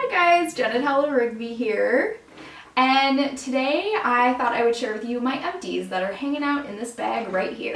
Hi guys, Janet Hello Rigby here, and today I thought I would share with you my empties that are hanging out in this bag right here.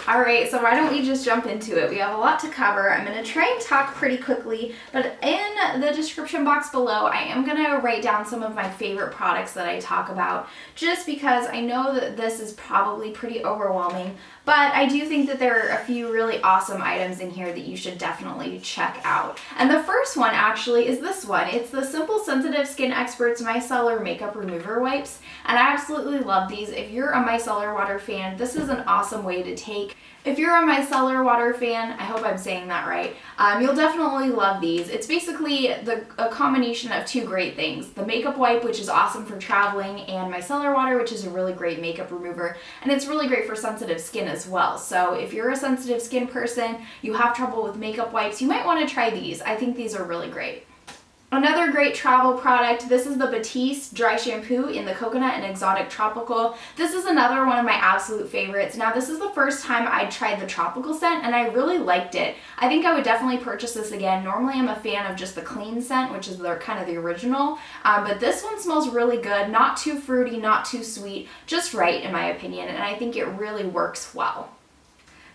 Alright, so why don't we just jump into it? We have a lot to cover. I'm going to try and talk pretty quickly, but in the description box below, I am going to write down some of my favorite products that I talk about, just because I know that this is probably pretty overwhelming, but I do think that there are a few really awesome items in here that you should definitely check out. And the first one actually is this one. It's the Simple Sensitive Skin Experts Micellar Makeup Remover Wipes, and I absolutely love these. If you're a micellar water fan, this is an awesome way to take. If you're a micellar water fan, I hope I'm saying that right, you'll definitely love these. It's basically a combination of two great things. The makeup wipe, which is awesome for traveling, and micellar water, which is a really great makeup remover, and it's really great for sensitive skin as well. So if you're a sensitive skin person, you have trouble with makeup wipes, you might want to try these. I think these are really great. Another great travel product, this is the Batiste Dry Shampoo in the Coconut and Exotic Tropical. This is another one of my absolute favorites. Now this is the first time I tried the tropical scent and I really liked it. I think I would definitely purchase this again. Normally I'm a fan of just the clean scent, which is kind of the original, but this one smells really good. Not too fruity, not too sweet, just right in my opinion, and I think it really works well.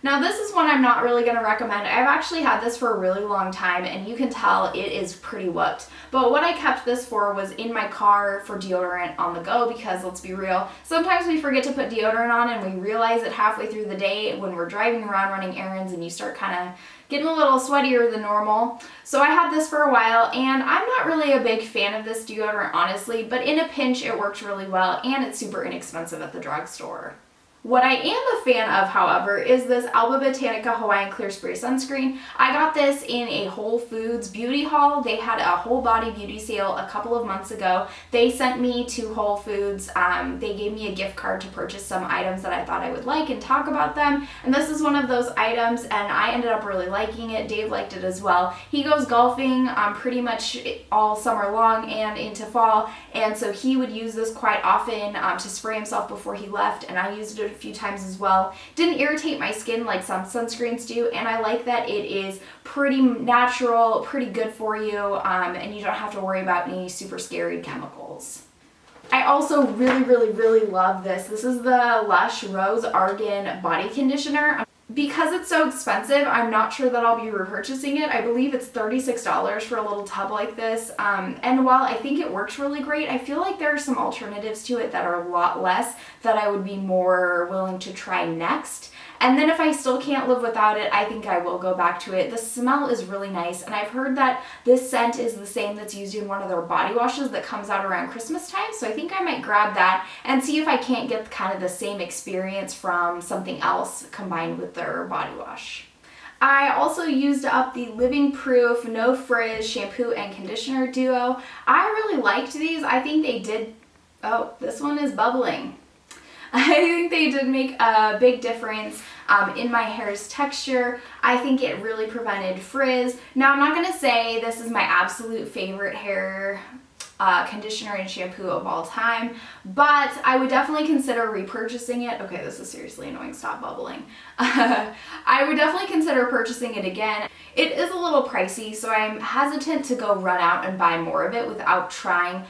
Now this is one I'm not really going to recommend. I've actually had this for a really long time and you can tell it is pretty whooped. But what I kept this for was in my car for deodorant on the go, because let's be real, sometimes we forget to put deodorant on and we realize it halfway through the day when we're driving around running errands and you start kind of getting a little sweatier than normal. So I had this for a while and I'm not really a big fan of this deodorant honestly, but in a pinch it works really well and it's super inexpensive at the drugstore. What I am a fan of, however, is this Alba Botanica Hawaiian Clear Spray Sunscreen. I got this in a Whole Foods beauty haul. They had a whole body beauty sale a couple of months ago. They sent me to Whole Foods. They gave me a gift card to purchase some items that I thought I would like and talk about them. And this is one of those items and I ended up really liking it. Dave liked it as well. He goes golfing pretty much all summer long and into fall. And so he would use this quite often to spray himself before he left, and I used it a few times as well. Didn't irritate my skin like some sunscreens do, and I like that it is pretty natural, pretty good for you, and you don't have to worry about any super scary chemicals. I also really love this. This is the Lush Rose Argan Body Conditioner. Because it's so expensive, I'm not sure that I'll be repurchasing it. I believe it's $36 for a little tub like this. And while I think it works really great, I feel like there are some alternatives to it that are a lot less that I would be more willing to try next. And then if I still can't live without it, I think I will go back to it. The smell is really nice, and I've heard that this scent is the same that's used in one of their body washes that comes out around Christmas time, so I think I might grab that and see if I can't get kind of the same experience from something else combined with their body wash. I also used up the Living Proof No Frizz Shampoo and Conditioner Duo. I really liked these. I think they did... Oh, this one is bubbling. I think they did make a big difference in my hair's texture. I think it really prevented frizz. Now, I'm not going to say this is my absolute favorite hair conditioner and shampoo of all time, but I would definitely consider repurchasing it. Okay, this is seriously annoying. Stop bubbling. I would definitely consider purchasing it again. It is a little pricey, so I'm hesitant to go run out and buy more of it without trying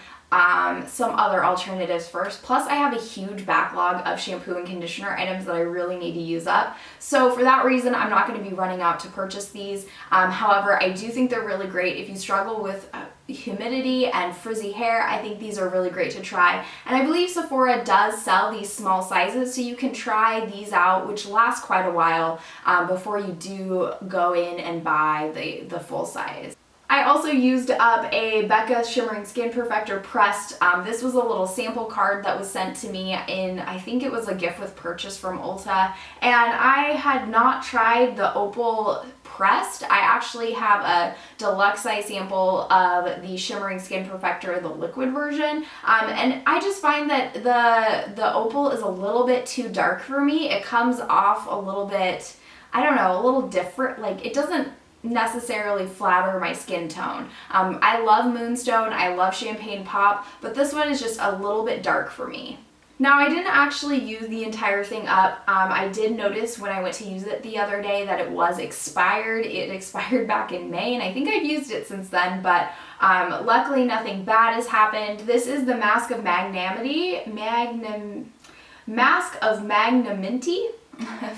some other alternatives first. Plus, I have a huge backlog of shampoo and conditioner items that I really need to use up. So for that reason, I'm not going to be running out to purchase these. However, I do think they're really great. If you struggle with humidity and frizzy hair, I think these are really great to try. And I believe Sephora does sell these small sizes, so you can try these out, which last quite a while before you do go in and buy the full size. I also used up a Becca Shimmering Skin Perfector Pressed. This was a little sample card that was sent to me in, I think it was a gift with purchase from Ulta, and I had not tried the Opal Pressed. I actually have a deluxe size sample of the Shimmering Skin Perfector, the liquid version, and I just find that the Opal is a little bit too dark for me. It comes off a little bit, I don't know, a little different, like it doesn't necessarily flatter my skin tone. I love Moonstone, I love Champagne Pop, but this one is just a little bit dark for me. Now, I didn't actually use the entire thing up. I did notice when I went to use it the other day that it was expired. It expired back in May, and I think I've used it since then, but luckily nothing bad has happened. This is the Mask of Magnanimity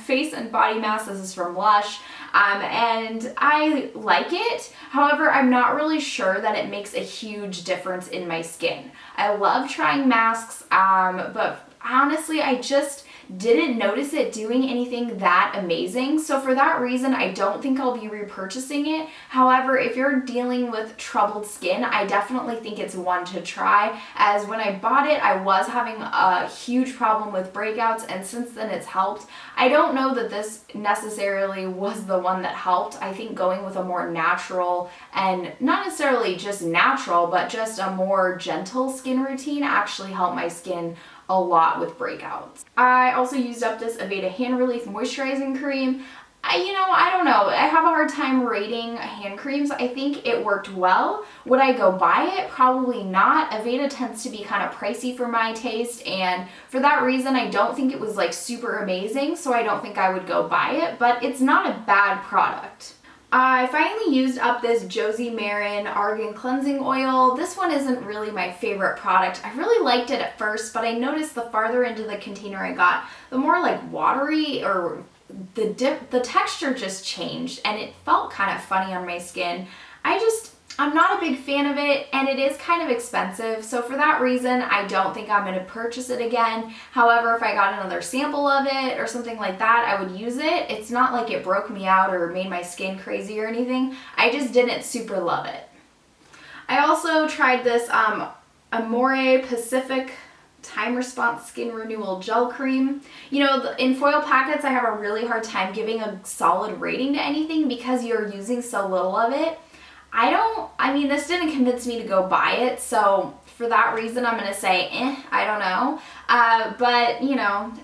face and body mask. This is from Lush, and I like it. However, I'm not really sure that it makes a huge difference in my skin. I love trying masks, but honestly, I just didn't notice it doing anything that amazing. So for that reason, I don't think I'll be repurchasing it. However, if you're dealing with troubled skin, I definitely think it's one to try, as when I bought it, I was having a huge problem with breakouts, and since then it's helped. I don't know that this necessarily was the one that helped. I think going with a more natural, and not necessarily just natural, but just a more gentle skin routine actually helped my skin a lot with breakouts. I also used up this Aveda Hand Relief Moisturizing Cream. I don't know. I have a hard time rating hand creams. I think it worked well. Would I go buy it? Probably not. Aveda tends to be kind of pricey for my taste, and for that reason, I don't think it was like super amazing, so I don't think I would go buy it, but it's not a bad product. I finally used up this Josie Maran Argan Cleansing Oil. This one isn't really my favorite product. I really liked it at first, but I noticed the farther into the container I got, the more like watery, or the texture just changed, and it felt kind of funny on my skin. I'm not a big fan of it, and it is kind of expensive, so for that reason, I don't think I'm going to purchase it again. However, if I got another sample of it or something like that, I would use it. It's not like it broke me out or made my skin crazy or anything. I just didn't super love it. I also tried this Amore Pacific Time Response Skin Renewal Gel Cream. In foil packets, I have a really hard time giving a solid rating to anything because you're using so little of it. This didn't convince me to go buy it, so for that reason, I'm going to say, I don't know. But,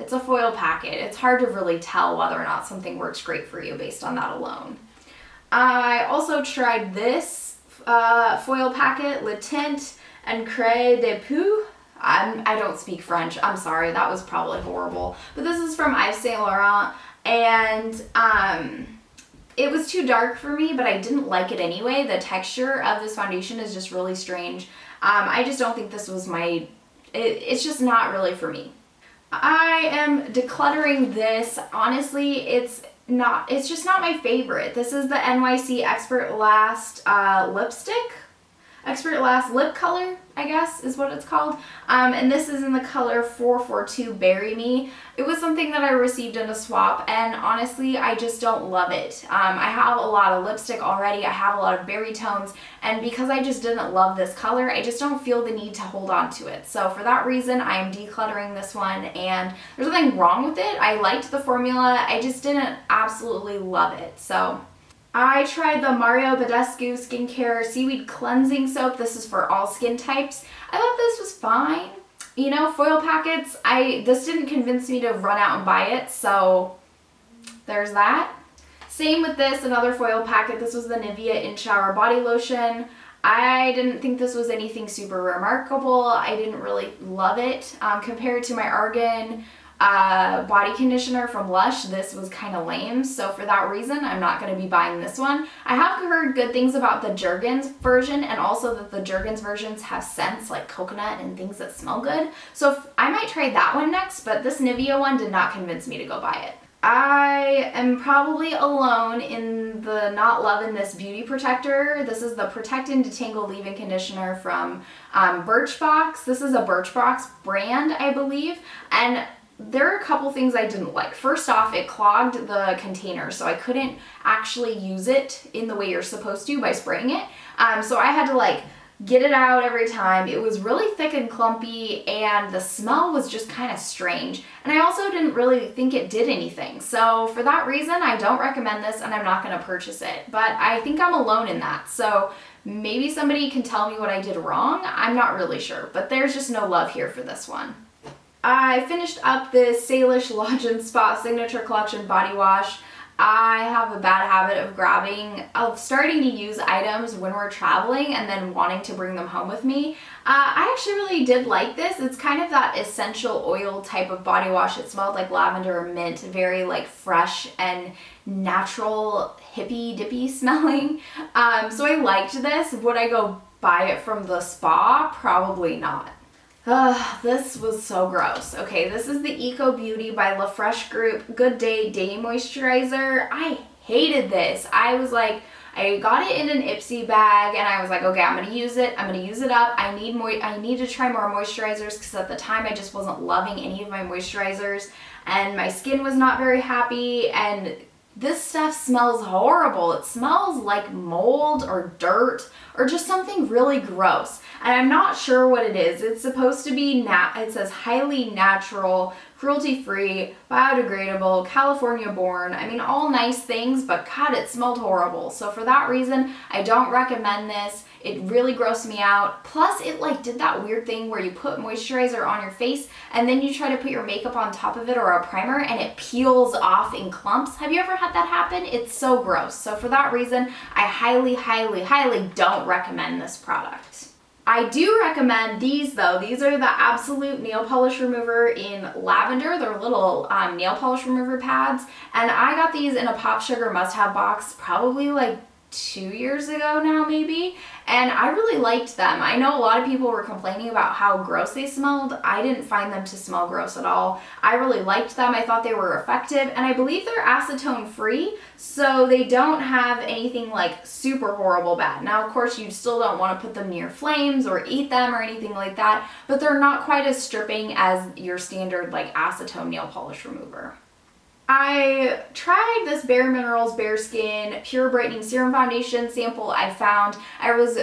it's a foil packet. It's hard to really tell whether or not something works great for you based on that alone. I also tried this foil packet, Le Tint and Cré de Pou. I don't speak French. I'm sorry, that was probably horrible. But this is from Yves Saint Laurent, and it was too dark for me, but I didn't like it anyway. The texture of this foundation is just really strange. I just don't think this was it's just not really for me. I am decluttering this. Honestly, it's just not my favorite. This is the NYC Expert Last Expert Last Lip Color, I guess is what it's called. And this is in the color 442 Bury Me. It was something that I received in a swap, and honestly, I just don't love it. I have a lot of lipstick already. I have a lot of berry tones, and because I just didn't love this color, I just don't feel the need to hold on to it. So for that reason, I am decluttering this one, and there's nothing wrong with it. I liked the formula. I just didn't absolutely love it. So I tried the Mario Badescu Skincare Seaweed Cleansing Soap. This is for all skin types. I thought this was fine. Foil packets, this didn't convince me to run out and buy it, so there's that. Same with this, another foil packet. This was the Nivea In Shower Body Lotion. I didn't think this was anything super remarkable. I didn't really love it. Compared to my Argan body conditioner from Lush, this was kind of lame, so for that reason, I'm not going to be buying this one. I have heard good things about the Jergens version, and also that the Jergens versions have scents like coconut and things that smell good, so I might try that one next, but this Nivea one did not convince me to go buy it. I am probably alone in the not loving this beauty protector. This is the Protect and Detangle Leave-In Conditioner from Birchbox. This is a Birchbox brand, I believe, and there are a couple things I didn't like. First off, it clogged the container, so I couldn't actually use it in the way you're supposed to by spraying it. So I had to get it out every time. It was really thick and clumpy, and the smell was just kind of strange. And I also didn't really think it did anything. So for that reason, I don't recommend this, and I'm not going to purchase it. But I think I'm alone in that. So maybe somebody can tell me what I did wrong. I'm not really sure, but there's just no love here for this one. I finished up this Salish Lodge & Spa Signature Collection Body Wash. I have a bad habit of starting to use items when we're traveling and then wanting to bring them home with me. I actually really did like this. It's kind of that essential oil type of body wash. It smelled like lavender or mint, very like fresh and natural, hippy dippy smelling. So I liked this. Would I go buy it from the spa? Probably not. This was so gross. Okay, this is the Eco Beauty by La Fresh Group Good Day Day Moisturizer. I hated this. I was like, I got it in an Ipsy bag and I was like, okay, I'm gonna use it. I'm gonna use it up. I need to try more moisturizers because at the time I just wasn't loving any of my moisturizers and my skin was not very happy, and this stuff smells horrible. It smells like mold or dirt or just something really gross. And I'm not sure what it is. It's supposed to be, it says highly natural, cruelty-free, biodegradable, California-born. I mean, all nice things, but God, it smelled horrible. So for that reason, I don't recommend this. It really grossed me out. Plus, it like did that weird thing where you put moisturizer on your face and then you try to put your makeup on top of it or a primer and it peels off in clumps. Have you ever had that happen? It's so gross. So for that reason, I highly, highly, highly don't recommend this product. I do recommend these though. These are the Absolute Nail Polish Remover in lavender. They're little nail polish remover pads. And I got these in a Pop Sugar must-have box probably like 2 years ago now maybe, and I really liked them. I know a lot of people were complaining about how gross they smelled. I didn't find them to smell gross at all. I really liked them. I thought they were effective, and I believe they're acetone free, so they don't have anything like super horrible bad. Now, of course, you still don't want to put them near flames or eat them or anything like that, but they're not quite as stripping as your standard like acetone nail polish remover. I tried this Bare Minerals Bare Skin Pure Brightening Serum Foundation sample I found. I was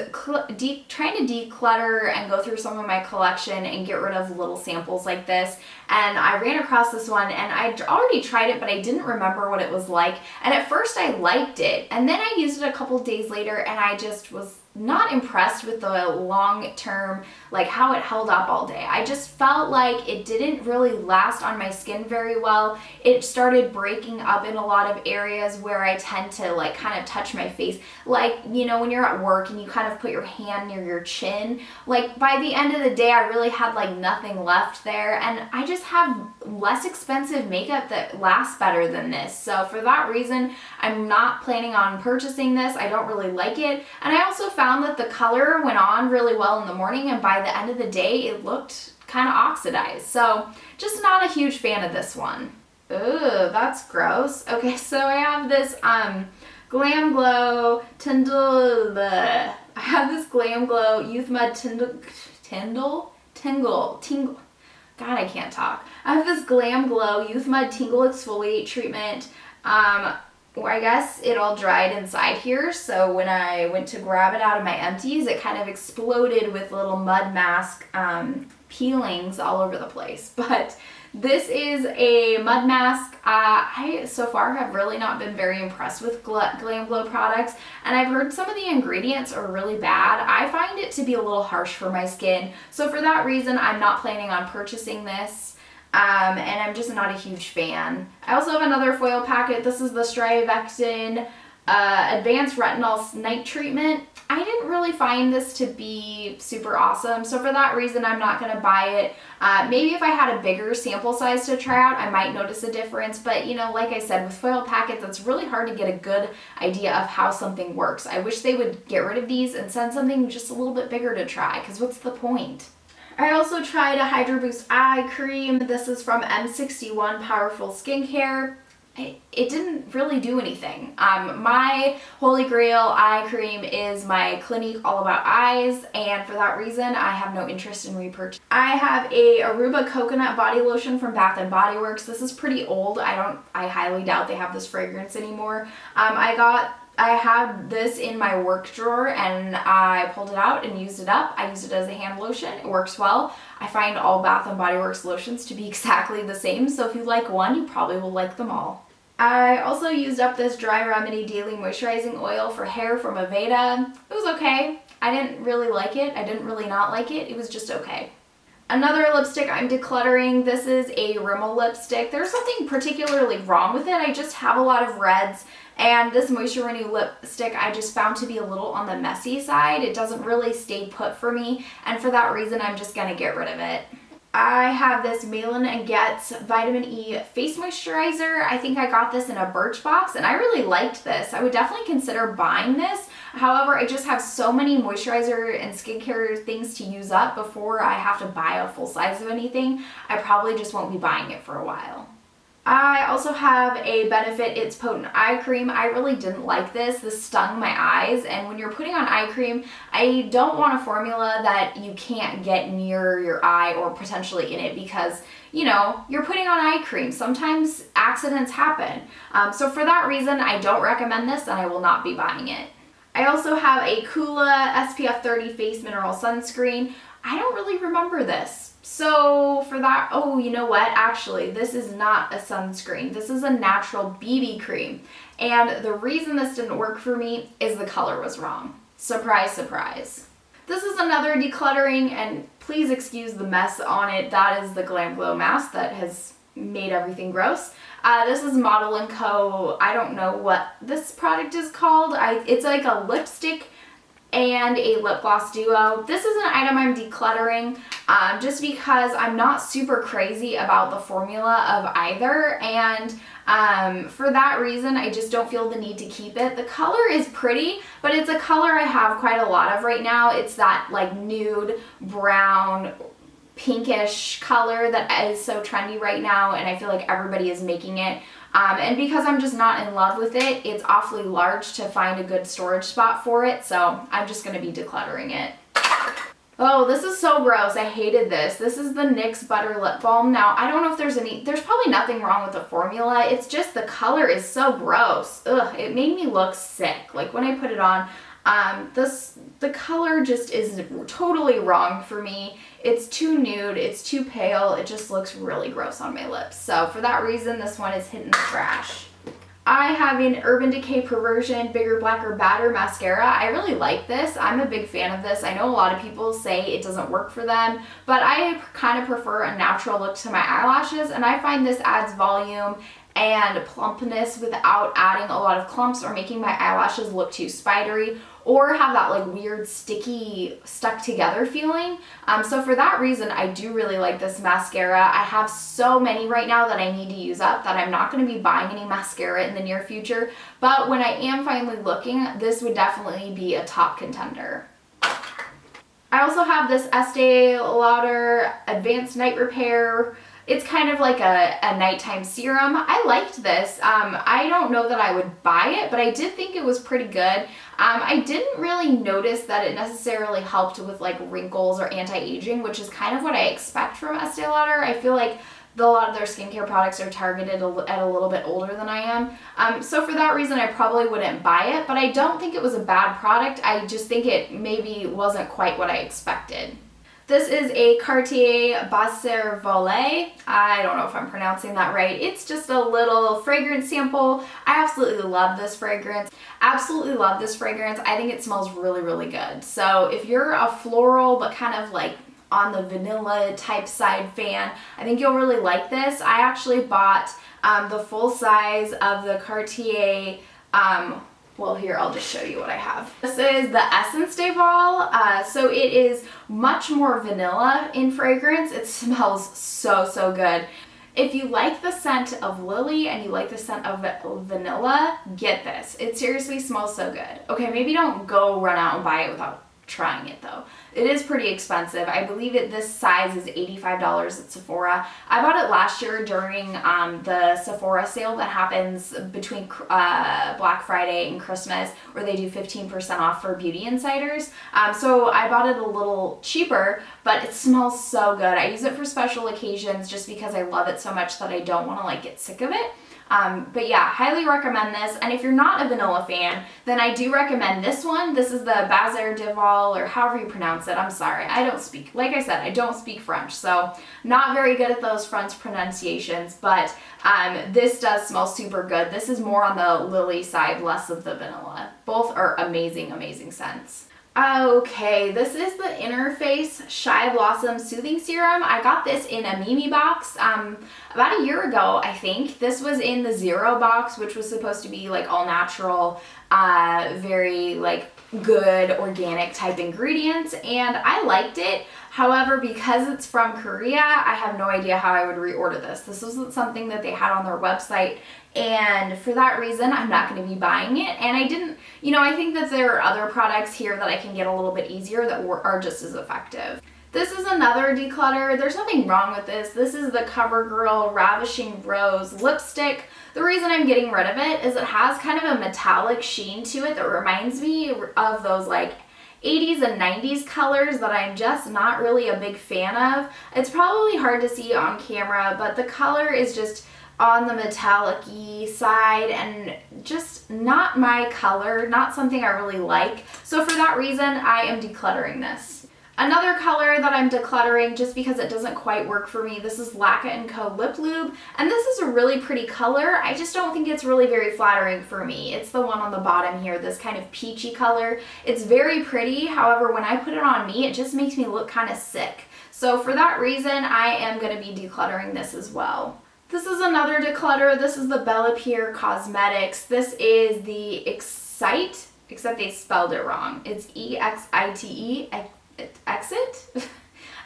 trying to declutter and go through some of my collection and get rid of little samples like this. And I ran across this one and I'd already tried it, but I didn't remember what it was like. And at first I liked it. And then I used it a couple days later and I just was not impressed with the long term, like how it held up all day. I just felt like it didn't really last on my skin very well. It started breaking up in a lot of areas where I tend to like kind of touch my face. Like, you know, when you're at work and you kind of put your hand near your chin, like by the end of the day, I really had like nothing left there. And I just have less expensive makeup that lasts better than this. So for that reason, I'm not planning on purchasing this. I don't really like it. And I also found that the color went on really well in the morning, and by the end of the day it looked kind of oxidized. So just not a huge fan of this one. Ugh, that's gross. Okay, so I have this Glam Glow Tingle. I have this Glam Glow Youth Mud Tingle. God, I can't talk. I have this Glam Glow Youth Mud Tingle Exfoliate Treatment. I guess it all dried inside here, so when I went to grab it out of my empties, it kind of exploded with little mud mask peelings all over the place. But this is a mud mask. I so far have really not been very impressed with Glam Glow products, and I've heard some of the ingredients are really bad. I find it to be a little harsh for my skin, so for that reason, I'm not planning on purchasing this. And I'm just not a huge fan. I also have another foil packet. This is the Strivectin Advanced Retinol Night Treatment. I didn't really find this to be super awesome, so for that reason I'm not going to buy it. Maybe if I had a bigger sample size to try out, I might notice a difference, but you know, like I said, with foil packets, it's really hard to get a good idea of how something works. I wish they would get rid of these and send something just a little bit bigger to try, because what's the point? I also tried a Hydro Boost Eye Cream. This is from M61 Powerful Skincare. It didn't really do anything. My holy grail eye cream is my Clinique All About Eyes, and for that reason, I have no interest in repurchase. I have a Aruba Coconut Body Lotion from Bath & Body Works. This is pretty old. I highly doubt they have this fragrance anymore. I had this in my work drawer and I pulled it out and used it up. I used it as a hand lotion. It works well. I find all Bath & Body Works lotions to be exactly the same, so if you like one, you probably will like them all. I also used up this Dry Remedy Daily Moisturizing Oil for hair from Aveda. It was okay. I didn't really like it. I didn't really not like it. It was just okay. Another lipstick I'm decluttering, this is a Rimmel lipstick. There's something particularly wrong with it. I just have a lot of reds, and this Moisture Renew lipstick I just found to be a little on the messy side. It doesn't really stay put for me, and for that reason I'm just gonna get rid of it. I have this Malin & Getz Vitamin E Face Moisturizer. I think I got this in a Birchbox, and I really liked this. I would definitely consider buying this. However, I just have so many moisturizer and skincare things to use up before I have to buy a full size of anything. I probably just won't be buying it for a while. I also have a Benefit It's Potent Eye Cream. I really didn't like this. This stung my eyes, and when you're putting on eye cream, I don't want a formula that you can't get near your eye or potentially in it because, you know, you're putting on eye cream. Sometimes accidents happen. So for that reason, I don't recommend this and I will not be buying it. I also have a Kula SPF 30 Face Mineral Sunscreen. I don't really remember this. So for that, oh, you know what? Actually, this is not a sunscreen. This is a natural BB cream. And the reason this didn't work for me is the color was wrong. Surprise, surprise. This is another decluttering, and please excuse the mess on it. That is the Glam Glow mask that has made everything gross. This is Model & Co. I don't know what this product is called. It's like a lipstick and a lip gloss duo. This is an item I'm decluttering just because I'm not super crazy about the formula of either, and for that reason I just don't feel the need to keep it. The color is pretty, but it's a color I have quite a lot of right now. It's that like nude brown pinkish color that is so trendy right now, and I feel like everybody is making it. And because I'm just not in love with it, it's awfully large to find a good storage spot for it, so I'm just going to be decluttering it. Oh, this is so gross. I hated this. This is the NYX Butter Lip Balm. Now, I don't know if there's probably nothing wrong with the formula. It's just the color is so gross. Ugh, it made me look sick. Like when I put it on, the color just is totally wrong for me. It's too nude, it's too pale, it just looks really gross on my lips. So for that reason, this one is hitting the trash. I have an Urban Decay Perversion Bigger Blacker Badder mascara. I really like this. I'm a big fan of this. I know a lot of people say it doesn't work for them, but I kind of prefer a natural look to my eyelashes, and I find this adds volume and plumpness without adding a lot of clumps or making my eyelashes look too spidery or have that like weird sticky stuck together feeling. So for that reason, I do really like this mascara. I have so many right now that I need to use up that I'm not going to be buying any mascara in the near future, but when I am finally looking, this would definitely be a top contender. I also have this Estee Lauder Advanced Night Repair. It's kind of like a nighttime serum. I liked this. I don't know that I would buy it, but I did think it was pretty good. I didn't really notice that it necessarily helped with like wrinkles or anti-aging, which is kind of what I expect from Estee Lauder. I feel like a lot of their skincare products are targeted at a little bit older than I am. So for that reason, I probably wouldn't buy it, but I don't think it was a bad product. I just think it maybe wasn't quite what I expected. This is a Cartier Basser Volet. I don't know if I'm pronouncing that right. It's just a little fragrance sample. I absolutely love this fragrance. Absolutely love this fragrance. I think it smells really, really good. So if you're a floral but kind of like on the vanilla type side fan, I think you'll really like this. I actually bought the full size of the Cartier well, here, I'll just show you what I have. This is the Essence de Vol. So it is much more vanilla in fragrance. It smells so, so good. If you like the scent of lily and you like the scent of vanilla, get this. It seriously smells so good. Okay, maybe don't go run out and buy it without trying it though. It is pretty expensive. I believe this size is $85 at Sephora. I bought it last year during the Sephora sale that happens between Black Friday and Christmas, where they do 15% off for beauty insiders. So I bought it a little cheaper, but it smells so good. I use it for special occasions just because I love it so much that I don't want to like get sick of it. But yeah, highly recommend this. And if you're not a vanilla fan, then I do recommend this one. This is the Basser de Vol, or however you pronounce it. I'm sorry, I don't speak, like I said, I don't speak French, so not very good at those French pronunciations, but this does smell super good. This is more on the lily side, less of the vanilla. Both are amazing, amazing scents. Okay, this is the Interface Shy Blossom Soothing Serum. I got this in a Mimi box about a year ago, I think. This was in the Zero box, which was supposed to be like all natural, very like good organic type ingredients, and I liked it. However, because it's from Korea, I have no idea how I would reorder this. This wasn't something that they had on their website, and for that reason, I'm not going to be buying it. And I didn't, I think that there are other products here that I can get a little bit easier that are just as effective. This is another declutter. There's nothing wrong with this. This is the CoverGirl Ravishing Rose lipstick. The reason I'm getting rid of it is it has kind of a metallic sheen to it that reminds me of those like 80s and 90s colors that I'm just not really a big fan of. It's probably hard to see on camera, but the color is just on the metallic-y side and just not my color, not something I really like. So for that reason, I am decluttering this. Another color that I'm decluttering just because it doesn't quite work for me, this is Lacquer & Co. Lip Lube, and this is a really pretty color. I just don't think it's really very flattering for me. It's the one on the bottom here, this kind of peachy color. It's very pretty, however, when I put it on me, it just makes me look kind of sick. So for that reason, I am going to be decluttering this as well. This is another declutter. This is the Bella Pierre Cosmetics. This is the Excite, except they spelled it wrong. It's E-X-I-T-E. Exit?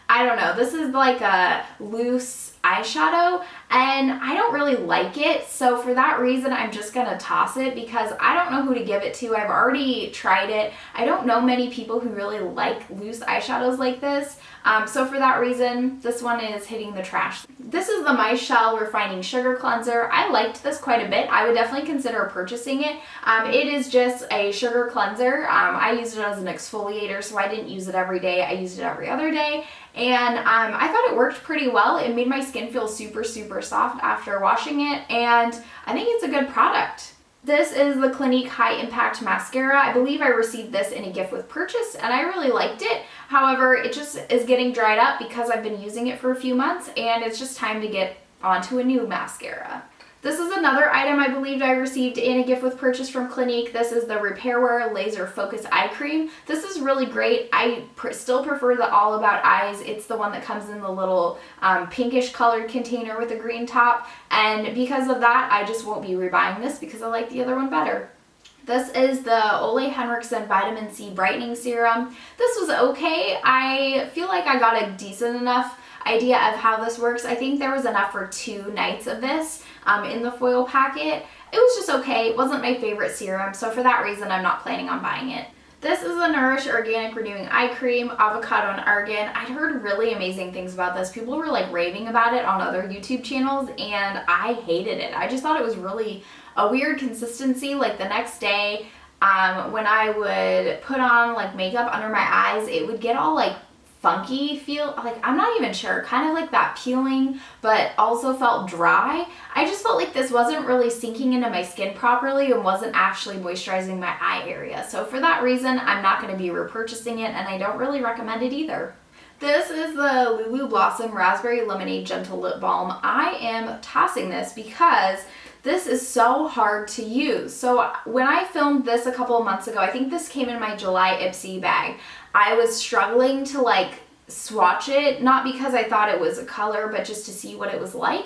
I don't know. This is like a loose eyeshadow and I don't really like it. So for that reason, I'm just going to toss it because I don't know who to give it to. I've already tried it. I don't know many people who really like loose eyeshadows like this. So for that reason, this one is hitting the trash. This is the My Shell Refining Sugar Cleanser. I liked this quite a bit. I would definitely consider purchasing it. It is just a sugar cleanser. I used it as an exfoliator, so I didn't use it every day. I used it every other day. And I thought it worked pretty well. It made my skin feel super, super soft after washing it. And I think it's a good product. This is the Clinique High Impact Mascara. I believe I received this in a gift with purchase and I really liked it. However, it just is getting dried up because I've been using it for a few months and it's just time to get onto a new mascara. This is another item I believed I received in a gift with purchase from Clinique. This is the Repairwear Laser Focus Eye Cream. This is really great. I still prefer the All About Eyes. It's the one that comes in the little pinkish colored container with a green top. And because of that, I just won't be rebuying this because I like the other one better. This is the Ole Henriksen Vitamin C Brightening Serum. This was okay. I feel like I got a decent enough idea of how this works. I think there was enough for 2 nights of this in the foil packet. It was just okay. It wasn't my favorite serum, so for that reason, I'm not planning on buying it. This is the Nourish Organic Renewing Eye Cream, Avocado and Argan. I'd heard really amazing things about this. People were like raving about it on other YouTube channels, and I hated it. I just thought it was really a weird consistency. Like the next day, when I would put on like makeup under my eyes, it would get all like funky feel, like I'm not even sure, kind of like that peeling, but also felt dry. I just felt like this wasn't really sinking into my skin properly and wasn't actually moisturizing my eye area. So for that reason, I'm not going to be repurchasing it and I don't really recommend it either. This is the Lulu Blossom Raspberry Lemonade Gentle Lip Balm. I am tossing this because this is so hard to use. So when I filmed this a couple of months ago, I think this came in my July Ipsy bag. I was struggling to like swatch it, not because I thought it was a color, but just to see what it was like.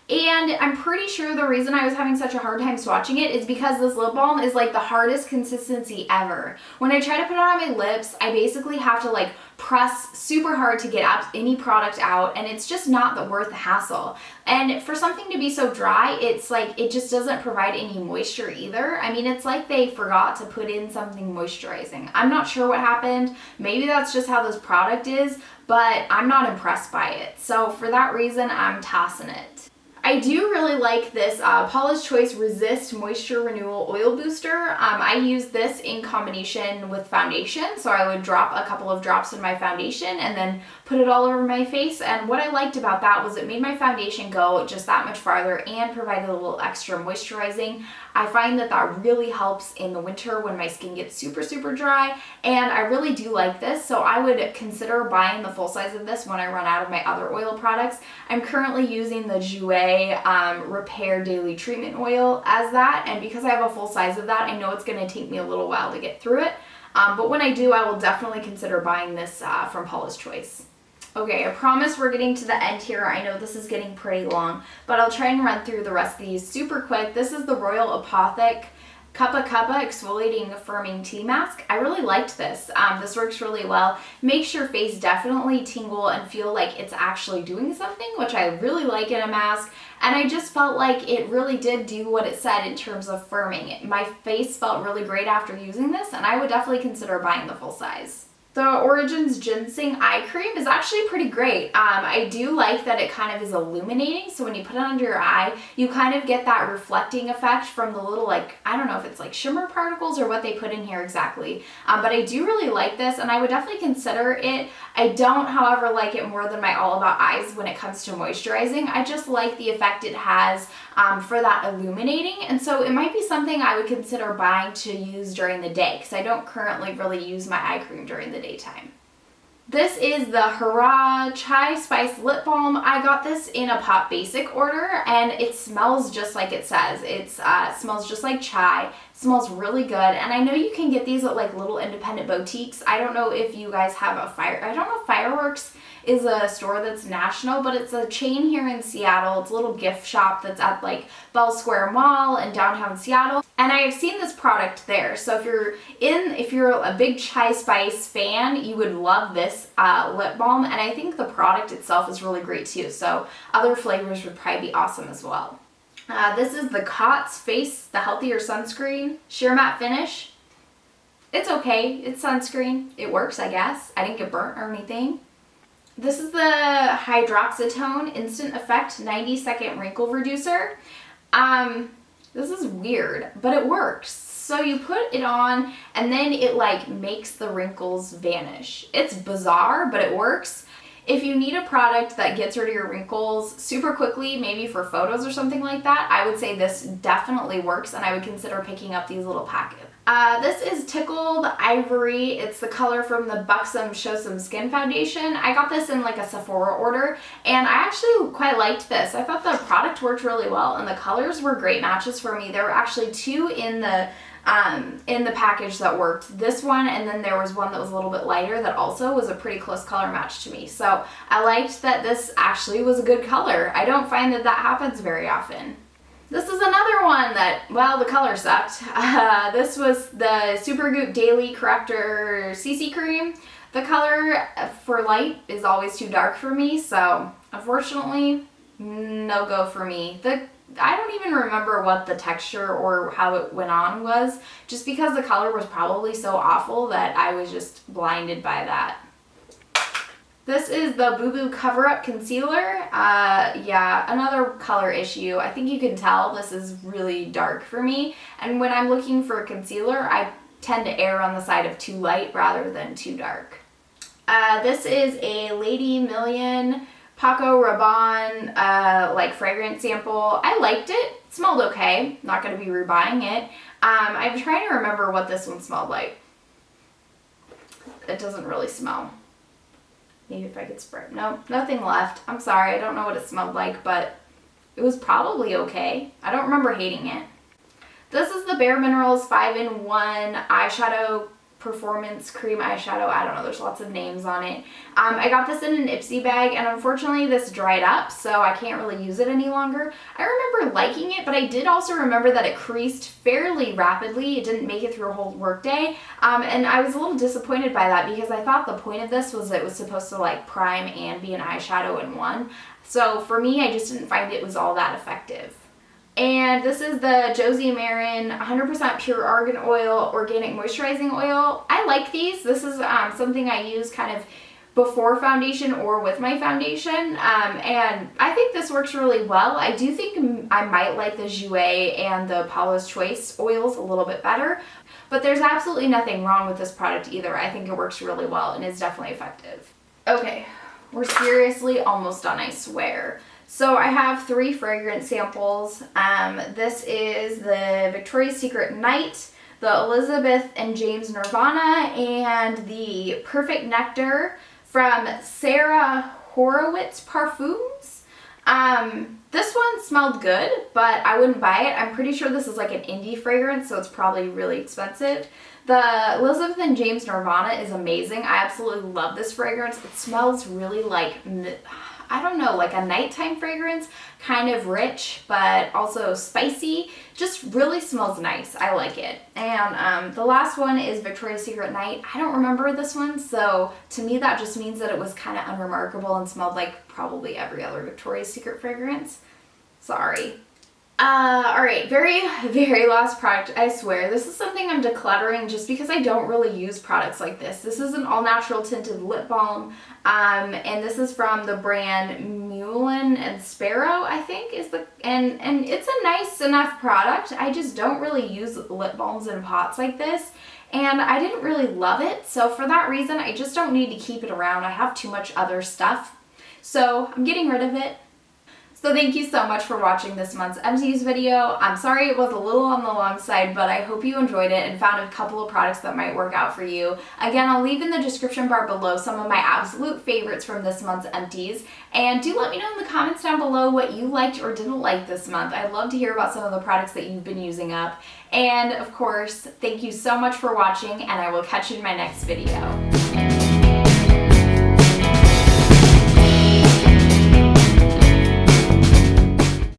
And I'm pretty sure the reason I was having such a hard time swatching it is because this lip balm is like the hardest consistency ever. When I try to put it on my lips, I basically have to like press super hard to get any product out, and it's just not worth the hassle. And for something to be so dry, it's like it just doesn't provide any moisture either. I mean, it's like they forgot to put in something moisturizing. I'm not sure what happened. Maybe that's just how this product is, but I'm not impressed by it. So for that reason, I'm tossing it. I do really like this Paula's Choice Resist Moisture Renewal Oil Booster. I use this in combination with foundation, so I would drop a couple of drops in my foundation and then put it all over my face. And what I liked about that was it made my foundation go just that much farther and provided a little extra moisturizing. I find that that really helps in the winter when my skin gets super, super dry, and I really do like this, so I would consider buying the full size of this when I run out of my other oil products. I'm currently using the Jouer Repair Daily Treatment Oil as that, and because I have a full size of that, I know it's going to take me a little while to get through it. But when I do, I will definitely consider buying this from Paula's Choice. Okay, I promise we're getting to the end here. I know this is getting pretty long, but I'll try and run through the rest of these super quick. This is the Royal Apothic Kappa Kappa Exfoliating Firming Tea Mask. I really liked this. This works really well. Makes your face definitely tingle and feel like it's actually doing something, which I really like in a mask. And I just felt like it really did do what it said in terms of firming. My face felt really great after using this, and I would definitely consider buying the full size. The Origins Ginseng Eye Cream is actually pretty great. I do like that it kind of is illuminating, so when you put it under your eye, you kind of get that reflecting effect from the little, like, I don't know if it's like shimmer particles or what they put in here exactly, but I do really like this, and I would definitely consider it. I don't, however, like it more than my All About Eyes when it comes to moisturizing. I just like the effect it has for that illuminating, and so it might be something I would consider buying to use during the day, because I don't currently really use my eye cream during the daytime. This is the Hurrah Chai Spice Lip Balm. I got this in a Pop Basic order, and it smells just like it says. It smells just like chai. It smells really good, and I know you can get these at like little independent boutiques. I don't know if you guys have I don't know if Fireworks is a store that's national, but it's a chain here in Seattle. It's a little gift shop that's at like Bell Square Mall in downtown Seattle. And I have seen this product there. So if you're a big Chai Spice fan, you would love this lip balm. And I think the product itself is really great too. So other flavors would probably be awesome as well. This is the Cots Face, the Healthier Sunscreen, Sheer Matte Finish. It's okay. It's sunscreen. It works, I guess. I didn't get burnt or anything. This is the Hydroxitone Instant Effect 90-Second Wrinkle Reducer. This is weird, but it works. So you put it on and then it like makes the wrinkles vanish. It's bizarre, but it works. If you need a product that gets rid of your wrinkles super quickly, maybe for photos or something like that, I would say this definitely works, and I would consider picking up these little packets. This is Tickled Ivory. It's the color from the Buxom Show Some Skin Foundation. I got this in like a Sephora order, and I actually quite liked this. I thought the product worked really well, and the colors were great matches for me. There were actually two in the package that worked. This one, and then there was one that was a little bit lighter that also was a pretty close color match to me. So I liked that this actually was a good color. I don't find that happens very often. This is another one that, well, the color sucked. This was the Supergoop Daily Corrector CC Cream. The color for light is always too dark for me, so unfortunately, no go for me. I don't even remember what the texture or how it went on was, just because the color was probably so awful that I was just blinded by that. This is the Boo Boo Cover Up Concealer. Yeah, another color issue. I think you can tell this is really dark for me, and when I'm looking for a concealer, I tend to err on the side of too light rather than too dark. This is a Lady Million Paco Rabanne like fragrance sample. I liked it. It smelled okay. Not going to be rebuying it. I'm trying to remember what this one smelled like. It doesn't really smell. Maybe if I could spray. No, nothing left. I'm sorry. I don't know what it smelled like, but it was probably okay. I don't remember hating it. This is the Bare Minerals 5-in-1 eyeshadow performance cream eyeshadow. I don't know, there's lots of names on it. I got this in an Ipsy bag, and unfortunately this dried up, so I can't really use it any longer. I remember liking it, but I did also remember that it creased fairly rapidly. It didn't make it through a whole workday, and I was a little disappointed by that, because I thought the point of this was it was supposed to like prime and be an eyeshadow in one. So for me, I just didn't find it was all that effective. And this is the Josie Marin 100% Pure Argan Oil Organic Moisturizing Oil. I like these. This is something I use kind of before foundation or with my foundation. And I think this works really well. I do think I might like the Jouer and the Paula's Choice oils a little bit better. But there's absolutely nothing wrong with this product either. I think it works really well and is definitely effective. Okay, we're seriously almost done, I swear. So I have 3 fragrance samples. This is the Victoria's Secret Night, the Elizabeth and James Nirvana, and the Perfect Nectar from Sarah Horowitz Parfums. This one smelled good, but I wouldn't buy it. I'm pretty sure this is like an indie fragrance, so it's probably really expensive. The Elizabeth and James Nirvana is amazing. I absolutely love this fragrance. It smells really like, I don't know, like a nighttime fragrance, kind of rich, but also spicy. Just really smells nice. I like it. And the last one is Victoria's Secret Night. I don't remember this one, so to me that just means that it was kind of unremarkable and smelled like probably every other Victoria's Secret fragrance. Sorry. Alright, very last product. I swear, this is something I'm decluttering just because I don't really use products like this. This is an all-natural tinted lip balm, and this is from the brand Mullen and Sparrow, I think, is the, and it's a nice enough product. I just don't really use lip balms in pots like this, and I didn't really love it, so for that reason, I just don't need to keep it around. I have too much other stuff, so I'm getting rid of it. So thank you so much for watching this month's Empties video. I'm sorry it was a little on the long side, but I hope you enjoyed it and found a couple of products that might work out for you. Again, I'll leave in the description bar below some of my absolute favorites from this month's Empties. And do let me know in the comments down below what you liked or didn't like this month. I'd love to hear about some of the products that you've been using up. And of course, thank you so much for watching, and I will catch you in my next video.